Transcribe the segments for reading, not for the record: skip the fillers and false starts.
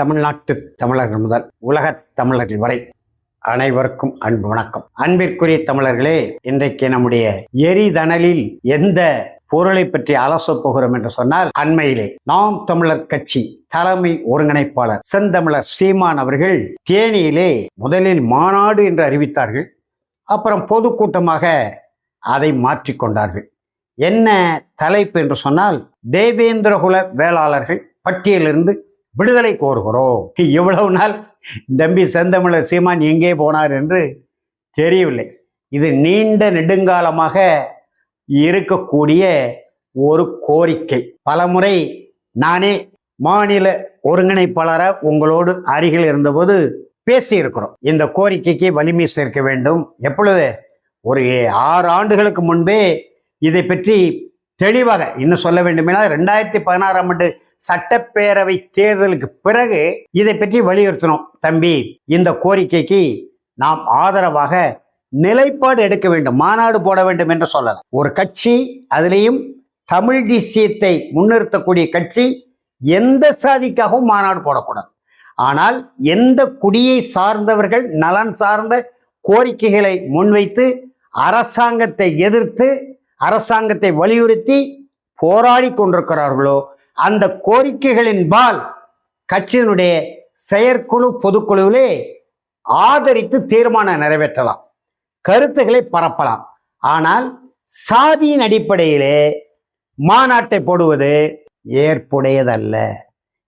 தமிழ்நாட்டு தமிழர்கள் முதல் உலகத் தமிழர்கள் வரை அனைவருக்கும் அன்பு வணக்கம். அன்பிற்குரிய தமிழர்களே, இன்றைக்கு நம்முடைய எரிதணலில் எந்த பொருளை பற்றி ஆலோசப் போகிறோம் என்று சொன்னால், அண்மையிலே நாம் தமிழர் கட்சி தலைமை ஒருங்கிணைப்பாளர் செந்தமிழர் சீமான் அவர்கள் தேனியிலே முதலில் மாநாடு என்று அறிவித்தார்கள். அப்புறம் பொதுக்கூட்டமாக அதை மாற்றிக்கொண்டார்கள். என்ன தலைப்பு என்று சொன்னால், தேவேந்திரகுல வேளாளர்கள் பட்டியலிருந்து விடுதலை கோருகிறோம். இவ்வளவு நாள் தம்பி செந்தமிழர் சீமான் எங்கே போனார் என்று தெரியவில்லை. இது நீண்ட நெடுங்காலமாக இருக்கக்கூடிய ஒரு கோரிக்கை. பலமுறை நானே மாநில ஒருங்கிணைப்பாளராக உங்களோடு அருகில் இருந்தபோது பேசியிருக்கிறோம். இந்த கோரிக்கைக்கு வலிமை சேர்க்க வேண்டும். எப்பொழுது ஒரு 6 ஆண்டுகளுக்கு முன்பே இதை பற்றி தெளிவாக இன்னும் சொல்ல வேண்டுமென்றால் 2016ஆம் ஆண்டு சட்டப்பேரவை தேர்தலுக்கு பிறகு இதை பற்றி வலியுறுத்தினோம். தம்பி, இந்த கோரிக்கைக்கு நாம் ஆதரவாக நிலைப்பாடு எடுக்க வேண்டும், மாநாடு போட வேண்டும் என்று சொல்லலாம். ஒரு கட்சி, அதிலேயும் தமிழ் தேசியத்தை முன்னிறுத்தக்கூடிய கட்சி, எந்த சாதிக்காகவும் மாநாடு போடக்கூடாது. ஆனால் எந்த குடியை சார்ந்தவர்கள் நலன் சார்ந்த கோரிக்கைகளை முன்வைத்து அரசாங்கத்தை எதிர்த்து அரசாங்கத்தை வலியுறுத்தி போராடி கொண்டிருக்கிறார்களோ அந்த கோரிக்கைகளின் பால் கட்சியினுடைய செயற்குழு பொதுக்குழுவிலே ஆதரித்து தீர்மானம் நிறைவேற்றலாம், கருத்துக்களை பரப்பலாம். ஆனால் சாதியின் அடிப்படையிலே மாநாட்டை போடுவது ஏற்புடையதல்ல.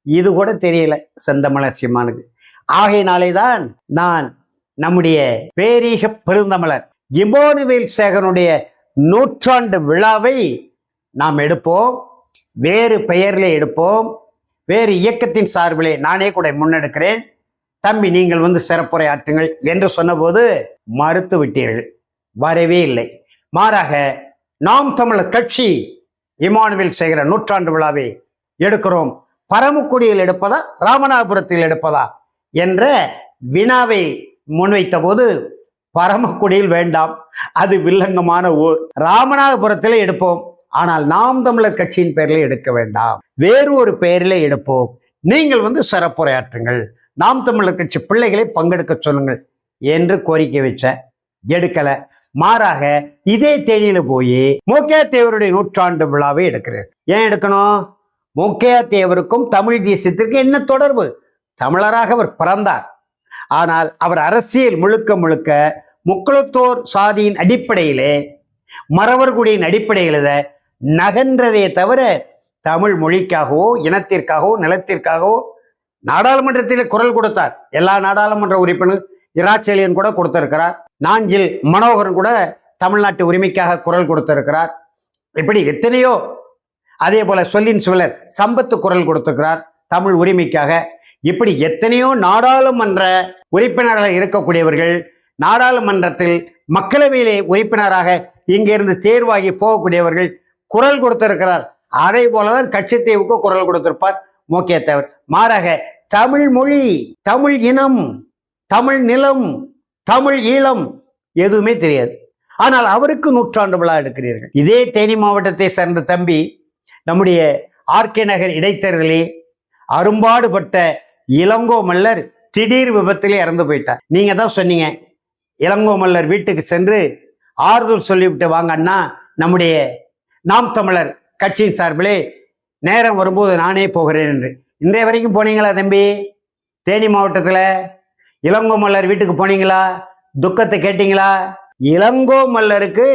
இது கூட தெரியல செந்தமிழர் சீமானுக்கு. ஆகையினாலே தான் நான் நம்முடைய பேரீக பெருந்தமிழர் இமானுவேல் சேகரனுடைய 100ஆண்டு விழாவை நாம் எடுப்போம், வேறு பெயரிலே எடுப்போம், வேறு இயக்கத்தின் சார்பிலே நானே கூட முன்னெடுக்கிறேன், தம்பி நீங்கள் வந்து சிறப்புரை ஆற்றுங்கள் என்று சொன்னபோது மறுத்து விட்டீர்கள், வரவே இல்லை. மாறாக நாம் தமிழர் கட்சி இமானுவேல் சேகர 100ஆண்டு விழாவை எடுக்கிறோம், பரமக்குடியில் எடுப்பதா ராமநாதபுரத்தில் எடுப்பதா என்ற வினாவை முன்வைத்த போது, பரமக்குடியில் வேண்டாம், அது வில்லங்கமான ஊர், ராமநாதபுரத்திலே எடுப்போம், ஆனால் நாம் தமிழர் கட்சியின் பெயரில் எடுக்க வேண்டாம், வேறு ஒரு பெயரிலே எடுப்போம், நீங்கள் வந்து சிறப்புரையாற்றுங்கள், நாம் தமிழர் கட்சி பிள்ளைகளை பங்கெடுக்க சொல்லுங்கள் என்று கோரிக்கை வச்ச. எடுக்கல. மாறாக இதே தேனியில போய் மோகே தேவருடைய 100ஆண்டு விழாவை எடுக்கிறேன். ஏன் எடுக்கணும்? மோகே தேவருக்கும் தமிழ் தேசியத்திற்கு என்ன தொடர்பு? தமிழராக அவர் பிறந்தார். ஆனால் அவர் அரசியல் முழுக்க முழுக்க முக்குளத்தோர் சாதியின் அடிப்படையிலே, மறவர்குடியின் அடிப்படையில் நகன்றதே தவிர தமிழ் மொழிக்காகவோ இனத்திற்காகவோ நிலத்திற்காகவோ நாடாளுமன்றத்தில் குரல் கொடுத்தார். எல்லா நாடாளுமன்ற உறுப்பினர் இராச்செலியன் கூட கொடுத்திருக்கிறார். நாஞ்சில் மனோகரன் கூட தமிழ்நாட்டு உரிமைக்காக குரல் கொடுத்திருக்கிறார். இப்படி எத்தனையோ, அதே போல சொல்லின் சுவலர் சம்பத்து குரல் கொடுத்திருக்கிறார் தமிழ் உரிமைக்காக. இப்படி எத்தனையோ நாடாளுமன்ற உறுப்பினராக இருக்கக்கூடியவர்கள் நாடாளுமன்றத்தில் மக்களவையிலே உறுப்பினராக இங்கிருந்து தேர்வாகி போகக்கூடியவர்கள் குரல் கொடுத்திருக்கிறார். அதே போலதான் கட்சித்தேவுக்கு குரல் கொடுத்திருப்பார் மோகே தேவர். மாறாக தமிழ் மொழி, தமிழ் இனம், தமிழ் நிலம், தமிழ் ஈழம் எதுவுமே தெரியாது. ஆனால் அவருக்கு 100ஆண்டு விழா எடுக்கிறீர்கள். இதே தேனி மாவட்டத்தை சேர்ந்த தம்பி நம்முடைய ஆர்கே நகர் இடைத்தேர்தலே அரும்பாடுபட்ட இளங்கோ மல்லர் திடீர் விபத்திலே இறந்து போயிட்டார். நீங்க தான் சொன்னீங்க, இளங்கோ மல்லர் வீட்டுக்கு சென்று ஆறுதல் சொல்லிவிட்டு வாங்கன்னா நம்முடைய நாம் தமிழர் கட்சியின் சார்பிலே நேரம் வரும்போது நானே போகிறேன் என்று. இன்றைய வரைக்கும் போனீங்களா தம்பி? தேனி மாவட்டத்தில் இளங்கோ மல்லர் வீட்டுக்கு போனீங்களா? துக்கத்தை கேட்டீங்களா? இளங்கோ மல்லருக்கு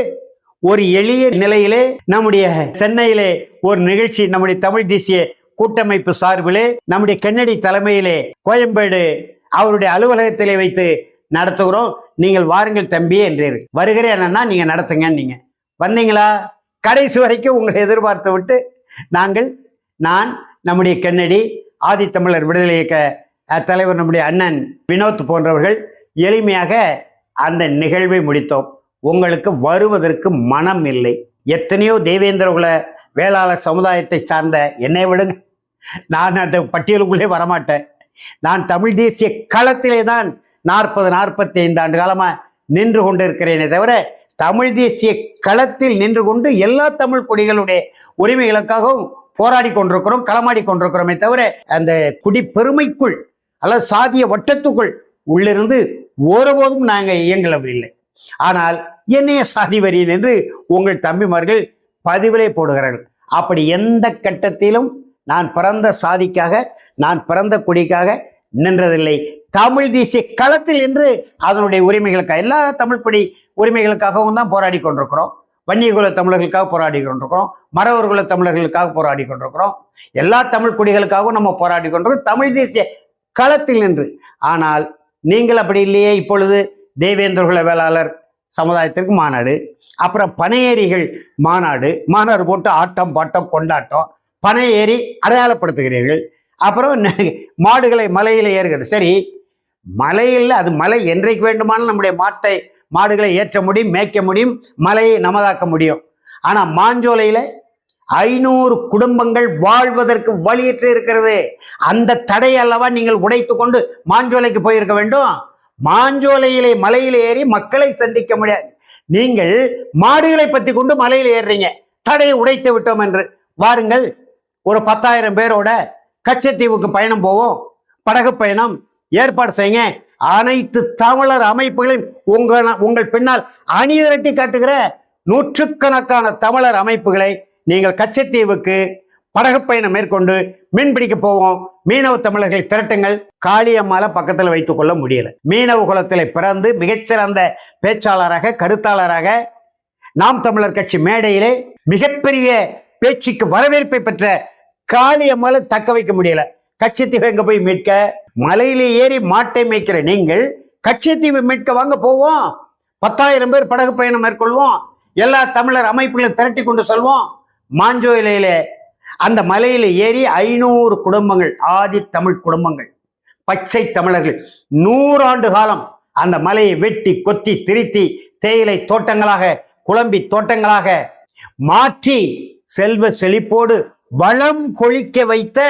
ஒரு எளிய நிலையிலே நம்முடைய சென்னையிலே ஒரு நிகழ்ச்சி நம்முடைய தமிழ் தேசிய கூட்டமைப்பு சார்பிலே நம்முடைய கென்னடி தலைமையிலே கோயம்பேடு அவருடைய அலுவலகத்திலே வைத்து நடத்துகிறோம், நீங்கள் வாருங்கள் தம்பி என்றீர்கள். வருகிறேன்னா நீங்க நடத்துங்க. நீங்க வந்தீங்களா? கடைசி வரைக்கும் உங்களை எதிர்பார்த்து விட்டு நான் நம்முடைய கென்னடி ஆதித்தமிழர் விடுதலை இயக்க தலைவர் நம்முடைய அண்ணன் வினோத் போன்றவர்கள் எளிமையாக அந்த நிகழ்வை முடித்தோம். உங்களுக்கு வருவதற்கு மனம் இல்லை. எத்தனையோ தேவேந்திரகுல வேளாளர் சமுதாயத்தை சார்ந்த என்னை விடுங்க, நான் அந்த பட்டியலுக்குள்ளே வரமாட்டேன். நான் தமிழ் தேசிய களத்திலே தான் 40-45 ஆண்டு காலமா நின்று கொண்டிருக்கிறேனே தவிர, தமிழ் தேசிய களத்தில் நின்று கொண்டு எல்லா தமிழ் குடிகளுடைய உரிமைகளுக்காகவும் போராடி கொண்டிருக்கிறோம், களமாடி கொண்டிருக்கிறோமே தவிர அந்த குடி பெருமைக்குள் அல்லது சாதிய வட்டத்துக்குள் உள்ளிருந்து ஒருபோதும் நாங்கள் இயங்கவில்லை. ஆனால் என்னைய சாதி வரியன் என்று உங்கள் தம்பிமார்கள் பதிவிலே போடுகிறார்கள். அப்படி எந்த கட்டத்திலும் நான் பிறந்த சாதிக்காக, நான் பிறந்த குடிக்காக நின்றதில்லை. தமிழ் தேசிய களத்தில் என்று அதனுடைய உரிமைகளுக்காக, எல்லா தமிழ் குடி உரிமைகளுக்காகவும் தான் போராடி கொண்டிருக்கிறோம். வன்னியகுல தமிழர்களுக்காக போராடி கொண்டிருக்கிறோம், மறவர்குல தமிழர்களுக்காக போராடி கொண்டிருக்கிறோம், எல்லா தமிழ் குடிகளுக்காகவும் நம்ம போராடி கொண்டிருக்கிறோம் தமிழ் தேசிய களத்தில் நின்று. ஆனால் நீங்கள் அப்படி இல்லையே. இப்பொழுது தேவேந்திரகுல வேளாளர் சமுதாயத்திற்கு மாநாடு, அப்புறம் பனையேரிகள் மாநாடு போட்டு ஆட்டம் பாட்டம் கொண்டாட்டம், பனையேறி அடையாளப்படுத்துகிறீர்கள். அப்புறம் மாடுகளை மலையில் ஏறுகிறது. சரி, மலையில் அது மலை என்றைக்கு வேண்டுமானாலும் நம்முடைய மாடுகளை ஏற்ற முடியும், மேய்க்க முடியும், மலையை நமதாக்க முடியும். ஆனால் மாஞ்சோலையில் 500 குடும்பங்கள் வாழ்வதற்கு வழியற்று இருக்கிறது. அந்த தடை அல்லவா நீங்கள் உடைத்து கொண்டு மாஞ்சோலைக்கு போயிருக்க வேண்டும். மாஞ்சோலையிலே மலையில் ஏறி மக்களை சந்திக்க முடியாது. நீங்கள் மாடுகளை பற்றி கொண்டு மலையில் ஏறுறீங்க. தடையை உடைத்து விட்டோம் என்று. வாருங்கள், ஒரு 10,000 பேரோட கச்சத்தீவுக்கு பயணம் போவோம், படகு பயணம் ஏற்பாடு செய்யுங்க. அனைத்து தமிழர் அமைப்புகளையும் உங்கள் பின்னால் அணிதிரட்டி காட்டுகிற நூற்றுக்கணக்கான தமிழர் அமைப்புகளை நீங்கள் கச்சத்தீவுக்கு படகு பயணம் மேற்கொண்டு மீன்பிடிக்க போவோம். மீனவ தமிழர்களை திரட்டுங்கள். காளியம்மாளை பக்கத்தில் வைத்துக் கொள்ள முடியல. மீனவ குலத்திலே பிறந்து மிகச்சிறந்த பேச்சாளராக, கருத்தாளராக நாம் தமிழர் கட்சி மேடையிலே மிகப்பெரிய பேச்சுக்கு வரவேற்பை பெற்ற காளியம்மாளை தக்க வைக்க முடியல. கச்சத்தீவு எங்க போய் மீட்க? மலையிலே ஏறி மாட்டை மேய்க்கிற நீங்கள் கச்சத்தீவு மீட்க வாங்க போவோம். 10,000 பேர் படகு பயணம் மேற்கொள்வோம். எல்லா தமிழர் அமைப்புகளை திரட்டி கொண்டு செல்வோம். மாஞ்சோலையிலே அந்த மலையில ஏறி 500 குடும்பங்கள், ஆதி தமிழ் குடும்பங்கள், பச்சை தமிழர்கள் 100 ஆண்டு காலம் அந்த மலையை வெட்டி கொத்தி திருத்தி தேயிலை தோட்டங்களாக, குழம்பி தோட்டங்களாக மாற்றி செல்வ செழிப்போடு வளம் கொழிக்க வைத்த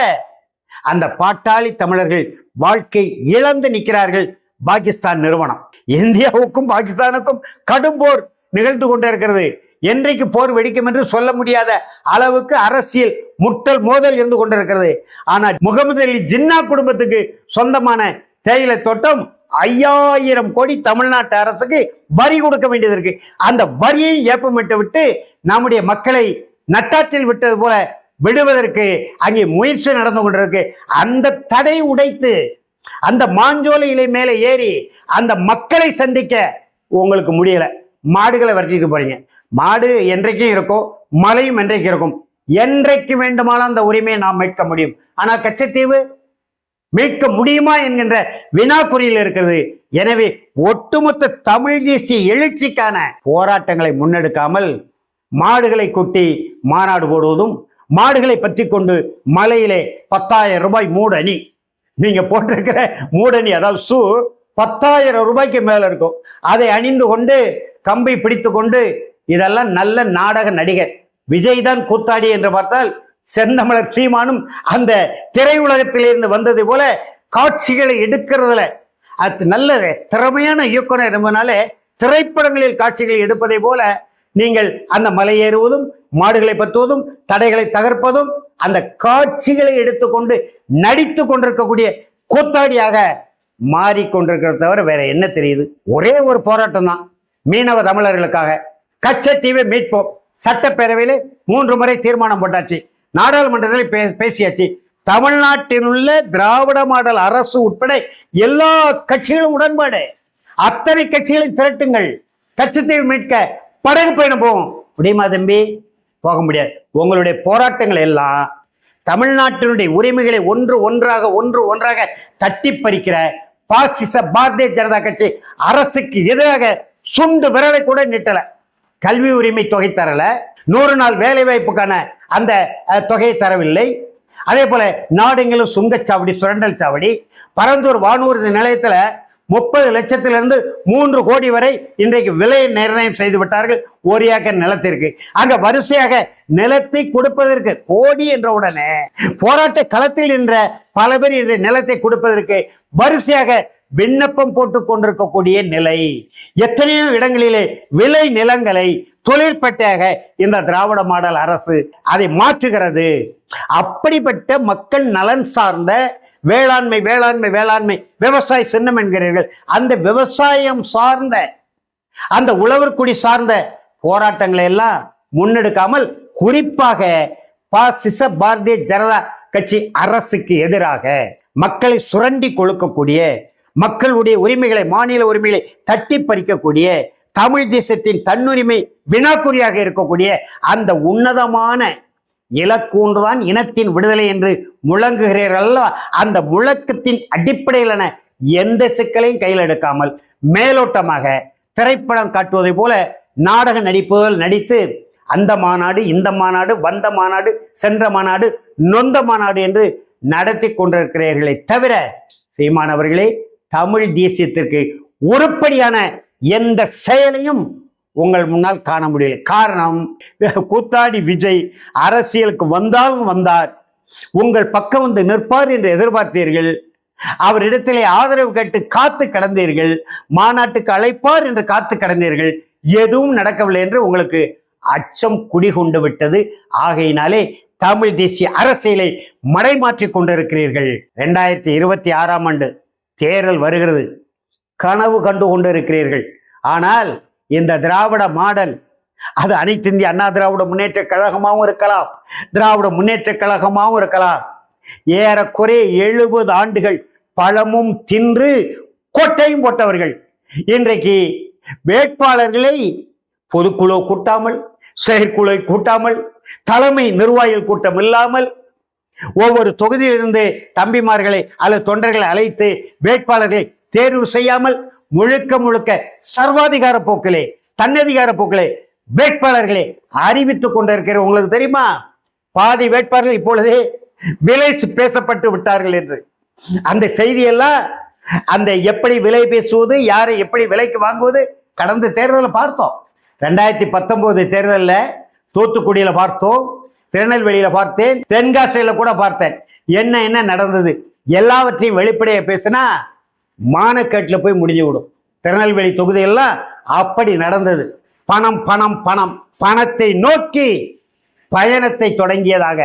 அந்த பாட்டாளி தமிழர்கள் வாழ்க்கை இழந்து நிற்கிறார்கள். பாகிஸ்தான் நிறுவனம், இந்தியாவுக்கும் பாகிஸ்தானுக்கும் கடும் போர் நிகழ்ந்து கொண்டிருக்கிறது. என்றைக்கு போர் வெடிக்கும் என்று சொல்ல முடியாத அளவுக்கு அரசியல் முட்டல் மோதல் இருந்து கொண்டிருக்கிறது. ஆனால் முகமது அலி ஜின்னா குடும்பத்துக்கு சொந்தமான தேயிலை தோட்டம் 5,000 கோடி தமிழ்நாட்டு அரசுக்கு வரி கொடுக்க வேண்டியது இருக்கு. அந்த வரியை ஏப்பமிட்டு விட்டு நம்முடைய மக்களை நட்டாற்றில் விட்டது போல விடுவதற்கு அங்கே முயற்சி நடந்து கொண்டிருக்கு. அந்த தடை உடைத்து அந்த மாஞ்சோலை இலை மேலே ஏறி அந்த மக்களை சந்திக்க உங்களுக்கு முடியல. மாடுகளை விரட்டிட்டு போறீங்க. மாடு என்றைக்கும் இருக்கும், மலையும் என்றைக்கு இருக்கும். என்றைக்கு வேண்டுமானால் அந்த உரிமையை நாம் மீட்க முடியும். ஆனால் கச்சத்தீவு மீட்க முடியுமா என்கின்ற வினாக்குறியில் இருக்கிறது. எனவே ஒட்டுமொத்த தமிழ் தேசிய எழுச்சிக்கான போராட்டங்களை முன்னெடுக்காமல் மாடுகளை கொட்டி மாநாடு போடுவதும், மாடுகளை பற்றி கொண்டு மலையிலே 10,000 ரூபாய் மூடணி, நீங்க போட்டிருக்கிற மூடணி அதாவது ஷூ 10,000 ரூபாய்க்கு மேல இருக்கும். அதை அணிந்து கொண்டு கம்பை பிடித்து கொண்டு, இதெல்லாம் நல்ல நாடக நடிகர். விஜய் தான் கூத்தாடி என்று பார்த்தால் செந்தமிழர் சீமானும் அந்த திரையுலகத்திலிருந்து வந்தது போல காட்சிகளை எடுக்கிறதுல அது நல்ல திறமையான இயக்குனர் என்பதனாலே திரைப்படங்களில் காட்சிகளை எடுப்பதை போல நீங்கள் அந்த மலை ஏறுவதும், மாடுகளை பற்றுவதும், தடைகளை தகர்ப்பதும், அந்த காட்சிகளை எடுத்துக்கொண்டு நடித்து கொண்டிருக்கக்கூடிய கூத்தாடியாக மாறிக்கொண்டிருக்கிறத தவிர வேற என்ன தெரியுது? ஒரே ஒரு போராட்டம் தான், மீனவ தமிழர்களுக்காக. கச்சத்தீவை மீட்போம். சட்டப்பேரவையில் 3 முறை தீர்மானம் போட்டாச்சு, நாடாளுமன்றத்தில் பேசியாச்சு. தமிழ்நாட்டில் உள்ள திராவிட மாடல் அரசு உட்பட எல்லா கட்சிகளும் உடன்பாடு. அத்தனை கட்சிகளை திரட்டுங்கள், கச்சத்தீவை மீட்க படகு பயணம் போவோம். முடியுமா தம்பி? போக முடியாது. உங்களுடைய போராட்டங்கள் எல்லாம் தமிழ்நாட்டினுடைய உரிமைகளை ஒன்று ஒன்றாக தட்டி பறிக்கிற பாசிச பாரதிய ஜனதா கட்சி அரசுக்கு எதிராக சுண்டு விரலை கூட நீட்டல. கல்வி உரிமை தொகை தரல, 100 நாள் வேலை வாய்ப்புக்கான அந்த தொகையை தரவில்லை. அதே போல நாடெங்கிலும் சுங்கச்சாவடி, சுரண்டல் சாவடி. பரந்தூர் வானூர்தி நிலையத்துல 30 லட்சத்திலிருந்து 3 கோடி வரை இன்றைக்கு விலை நிர்ணயம் செய்து விட்டார்கள் 1 ஏக்கர் நிலத்திற்கு. அங்க வரிசையாக நிலத்தை கொடுப்பதற்கு கோடி என்ற உடனே போராட்ட களத்தில் நின்ற பல பேர் இன்றைய நிலத்தை கொடுப்பதற்கு வரிசையாக விண்ணப்பம் போட்டுக் கொண்டிருக்கக்கூடிய நிலை. எத்தனையோ இடங்களிலே விலை நிலங்களை தொழிற்பேட்டையாக இந்த திராவிட மாடல் அரசு அதை மாற்றுகிறது. அப்படிப்பட்ட மக்கள் நலன் சார்ந்த வேளாண்மை வேளாண்மை வேளாண்மை விவசாய சின்னம் என்கிறீர்கள். அந்த விவசாயம் சார்ந்த அந்த உழவர்குடி சார்ந்த போராட்டங்களை எல்லாம் முன்னெடுக்காமல் குறிப்பாக பாசிச பாரதிய ஜனதா கட்சி அரசுக்கு எதிராக மக்களை சுரண்டி கொழுக்கக்கூடிய, மக்களுடைய உரிமைகளை, மாநில உரிமைகளை தட்டி பறிக்கக்கூடிய, தமிழ் தேசத்தின் தன்னுரிமை வினாக்குறியாக இருக்கக்கூடிய அந்த உன்னதமான இலக்கு ஒன்றுதான் இனத்தின் விடுதலை என்று முழங்குகிறீர்கள். அந்த முழக்கத்தின் அடிப்படையிலான எந்த சிக்கலையும் கையில் எடுக்காமல் மேலோட்டமாக திரைப்படம் காட்டுவதை போல நாடக நடிப்புகள் நடித்து அந்த மாநாடு, இந்த மாநாடு, வந்த மாநாடு, சென்ற மாநாடு, நொந்த மாநாடு என்று நடத்தி கொண்டிருக்கிறீர்களே தவிர, சீமானவர்களே, தமிழ் தேசியத்திற்கு உருப்படியான எந்த செயலையும் உங்கள் முன்னால் காண முடியல. காரணம், கூத்தாடி விஜய் அரசியலுக்கு வந்தாலும் வந்தார், உங்கள் பக்கம் வந்து நிற்பார் என்று எதிர்பார்த்தீர்கள். அவரிடத்திலே ஆதரவு கேட்டு காத்து கடந்தீர்கள். மாநாட்டுக்கு அழைப்பார் என்று காத்து கடந்தீர்கள். எதுவும் நடக்கவில்லை என்று உங்களுக்கு அச்சம் குடிகொண்டு விட்டது. ஆகையினாலே தமிழ் தேசிய அரசியலை மடைமாற்றிக் கொண்டிருக்கிறீர்கள். 2026 தேர்தல் வருகிறது, கனவு கண்டு கொண்டிருக்கிறீர்கள். ஆனால் இந்த திராவிட மாடல் அது அனைத்து இந்திய அண்ணா திராவிட முன்னேற்ற கழகமாகவும் இருக்கலாம், திராவிட முன்னேற்ற கழகமாகவும் இருக்கலாம். ஏறக்குறைய 70 ஆண்டுகள் பழமும் தின்று கொட்டையும் போட்டவர்கள் இன்றைக்கு வேட்பாளர்களை பொதுக்குழு கூட்டாமல், செயற்குழு கூட்டாமல், தலைமை நிர்வாகிகள் கூட்டம் இல்லாமல், ஒவ்வொரு தொகுதியிலிருந்து தம்பிமார்களை அல்லது தொண்டர்களை அழைத்து வேட்பாளர்களை தேர்வு செய்யாமல் முழுக்க முழுக்க சர்வாதிகார போக்கிலே, தன்னதிகார போக்கிலே வேட்பாளர்களை அறிவித்துக் கொண்டிருக்கிற உங்களுக்கு தெரியுமா? பாதி வேட்பாளர்கள் இப்பொழுதே விலை பேசப்பட்டு விட்டார்கள் என்று. அந்த செய்தியெல்லாம், அந்த எப்படி விலை பேசுவது, யாரை எப்படி விலைக்கு வாங்குவது கடந்த தேர்தலில் பார்த்தோம். 2019 தேர்தலில் தூத்துக்குடியில பார்த்தோம், திருநெல்வேலியில பார்த்தேன், தென்காசியில கூட பார்த்தேன். என்ன நடந்தது எல்லாவற்றையும் வெளிப்படையா பேசினா மானக்கேட்டில் போய் முடிஞ்சு விடும். திருநெல்வேலி தொகுதியெல்லாம் அப்படி நடந்தது. பணம் பணம் பணம், பணத்தை நோக்கி பயணத்தை தொடங்கியதாக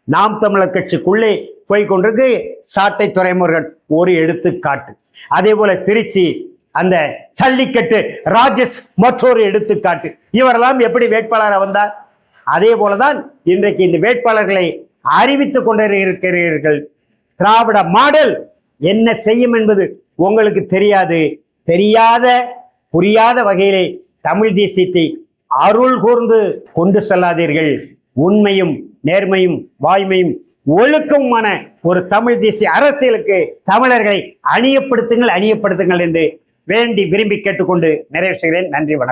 நாம் தமிழர் கட்சிக்குள்ளே போய்கொண்டிருக்கு. சாட்டை துரைமுருகன் ஒரு எடுத்துக்காட்டு. அதே போல திருச்சி அந்த சல்லிக்கட்டு ராஜேஷ் மற்றொரு எடுத்துக்காட்டு. இவரெல்லாம் எப்படி வேட்பாளராக வந்தார்? அதே போலதான் இன்றைக்கு இந்த வேட்பாளர்களை அறிவித்துக் கொண்டிருக்கிறீர்கள். திராவிட மாடல் என்ன செய்யும் என்பது உங்களுக்கு தெரியாது. தெரியாத புரியாத வகையிலே தமிழ் தேசியத்தை அருள் கூர்ந்து கொண்டு செல்லாதீர்கள். உண்மையும் நேர்மையும் வாய்மையும் ஒழுக்கமான ஒரு தமிழ் தேசிய அரசியலுக்கு தமிழர்களை அணியப்படுத்துங்கள் என்று வேண்டி விரும்பி கேட்டுக்கொண்டு நிறைவு செய்கிறேன். நன்றி, வணக்கம்.